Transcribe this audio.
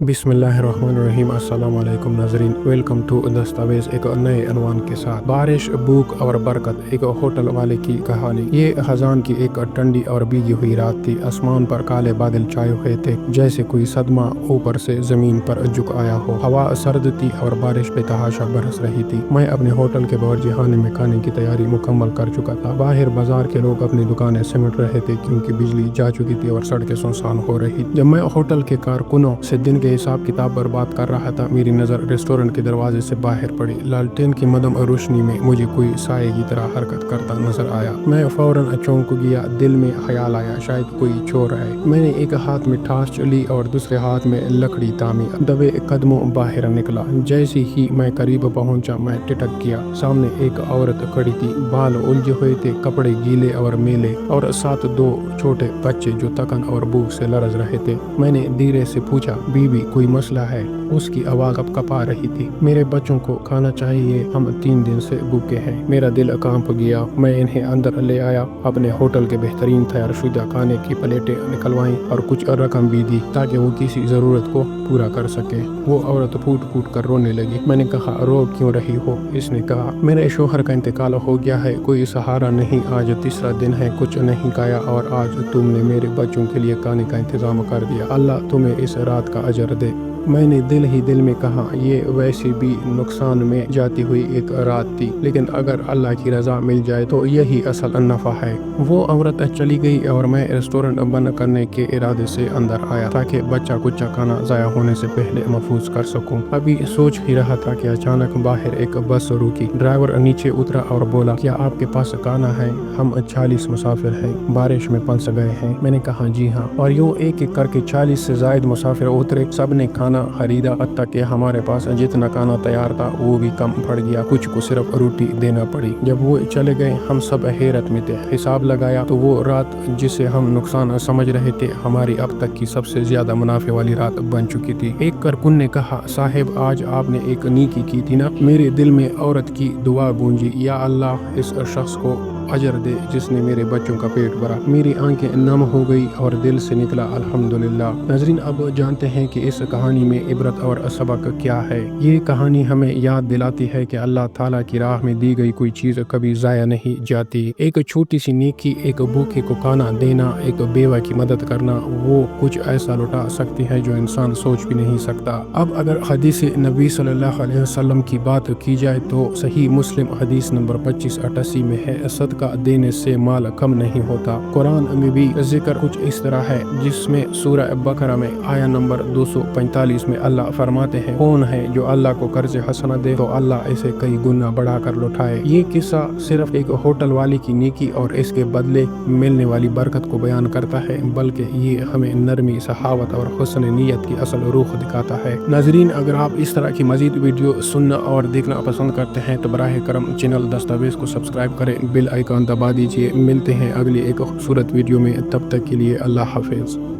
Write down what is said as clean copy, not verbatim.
बिस्मिल्लाहिर्रहमानिर्रहीम। अस्सलाम वालेकुम नाज़रीन, वेलकम टू दस्तावेज़। एक नए अनवान के साथ बारिश, भूख और बरकत। एक होटल वाले की कहानी। ये खजान की एक ठंडी और भीगी हुई रात थी। आसमान पर काले बादल छाए हुए थे, जैसे कोई सदमा ऊपर से जमीन पर झुक आया हो। हवा सर्द थी और बारिश बेतहाशा बरस रही थी। मैं अपने होटल के बावरचीखाने में खाने की तैयारी मुकम्मल कर चुका था। बाहर बाजार के लोग अपनी दुकानें सिमट रहे थे, क्योंकि बिजली जा चुकी थी और सड़कें सुनसान हो रही। जब मैं होटल के कारकुनों से दिन के हिसाब किताब पर बात कर रहा था, मेरी नज़र रेस्टोरेंट के दरवाजे से बाहर पड़ी। लालटेन की मदम रोशनी में मुझे कोई साए की तरह हरकत करता नजर आया। मैं फौरन चौंक गया। दिल में ख्याल आया शायद कोई चोर है। मैंने एक हाथ में टार्च ली और दूसरे हाथ में लकड़ी थामी। दबे कदमों बाहर निकला। जैसे ही मैं करीब पहुंचा, मैं टिटक गया। सामने एक औरत खड़ी थी। बाल उलझे हुए थे, कपड़े गीले और मैले, और साथ दो छोटे बच्चे जो थकन और भूख से लरज रहे थे। मैंने धीरे से पूछा, बीबी कोई मसला है? उसकी आवाज कपा रही थी। मेरे बच्चों को खाना चाहिए, हम 3 दिन से भूखे हैं। मेरा दिल कांप गया। मैं इन्हें अंदर ले आया, अपने होटल के बेहतरीन तैयारशुदा खाने की प्लेटें निकलवाई और कुछ रकम भी दी, ताकि वो किसी जरूरत को पूरा कर सके। वो औरत फूट फूट कर रोने लगी। मैंने कहा, रो क्यों रही हो? इसने कहा, मेरे शोहर का इंतकाल हो गया है, कोई सहारा नहीं, आज तीसरा दिन है, कुछ नहीं खाया, और आज तुमने मेरे बच्चों के लिए खाने का इंतजाम कर दिया। अल्लाह तुम्हें इस रात का अजर दे। मैंने दिल ही दिल में कहा, ये वैसे भी नुकसान में जाती हुई एक रात थी, लेकिन अगर अल्लाह की रजा मिल जाए तो यही असल नफ़ा है। वो औरत चली गई और मैं रेस्टोरेंट बंद करने के इरादे से अंदर आया, ताकि बच्चा कुछ खाना ज़ाया होने से पहले महफूज कर सकूं। अभी सोच ही रहा था कि अचानक बाहर एक बस रुकी। ड्राइवर नीचे उतरा और बोला, क्या आपके पास खाना है? हम 40 मुसाफिर हैं, बारिश में फंस गए हैं। मैंने कहा, जी हाँ। और यूँ एक एक करके 40 से ज़ायद मुसाफिर उतरे। सब ने खाना खरीदा, हत्ता कि हमारे पास जितना खाना तैयार था वो भी कम पड़ गया। कुछ को सिर्फ रोटी देना पड़ी। जब वो चले गए, हम सब हैरत में थे। हिसाब लगाया तो वो रात जिसे हम नुकसान समझ रहे थे, हमारी अब तक की सबसे ज्यादा मुनाफे वाली रात बन चुकी थी। एक कारकुन ने कहा, साहिब आज आपने एक नेकी की थी ना? मेरे दिल में औरत की दुआ गूंजी, या अल्लाह इस शख्स को अजर दे जिसने मेरे बच्चों का पेट भरा। मेरी आंखें नम हो गई और दिल से निकला अल्हम्दुलिल्लाह। नाज़रीन, अब जानते हैं कि इस कहानी में इबरत और सबक क्या है। ये कहानी हमें याद दिलाती है कि अल्लाह ताला की राह में दी गई कोई चीज़ कभी ज़ाया नहीं जाती। एक छोटी सी नेकी, एक भूखे को खाना देना, एक बेवा की मदद करना, वो कुछ ऐसा लुटा सकती है जो इंसान सोच भी नहीं सकता। अब अगर हदीस नबी सल्लल्लाहु अलैहि वसल्लम की बात की जाए तो सही मुस्लिम हदीस नंबर 2588 में है, सदका देने से माल कम नहीं होता। कुरान में भी जिक्र कुछ इस तरह है, जिसमें सूरह बकरा में आया नंबर 245 में अल्लाह फरमाते हैं, कौन है जो अल्लाह को कर्ज हसना दे तो अल्लाह इसे कई गुना बढ़ाकर लौटाए। ये किस्सा सिर्फ एक होटल वाले की नेकी और इसके बदले मिलने वाली बरकत को बयान करता है, बल्कि ये हमें नरमी, सहावत और हुस्न नीयत की असल रूह दिखाता है। नाजरीन, अगर आप इस तरह की मजीद वीडियो सुनना और देखना पसंद करते हैं तो बराह करम चैनल दस्तावेज को सब्सक्राइब करें, बेल आइकन दबा दीजिए। मिलते हैं अगली एक खूबसूरत वीडियो में, तब तक के लिए अल्लाह हाफिज।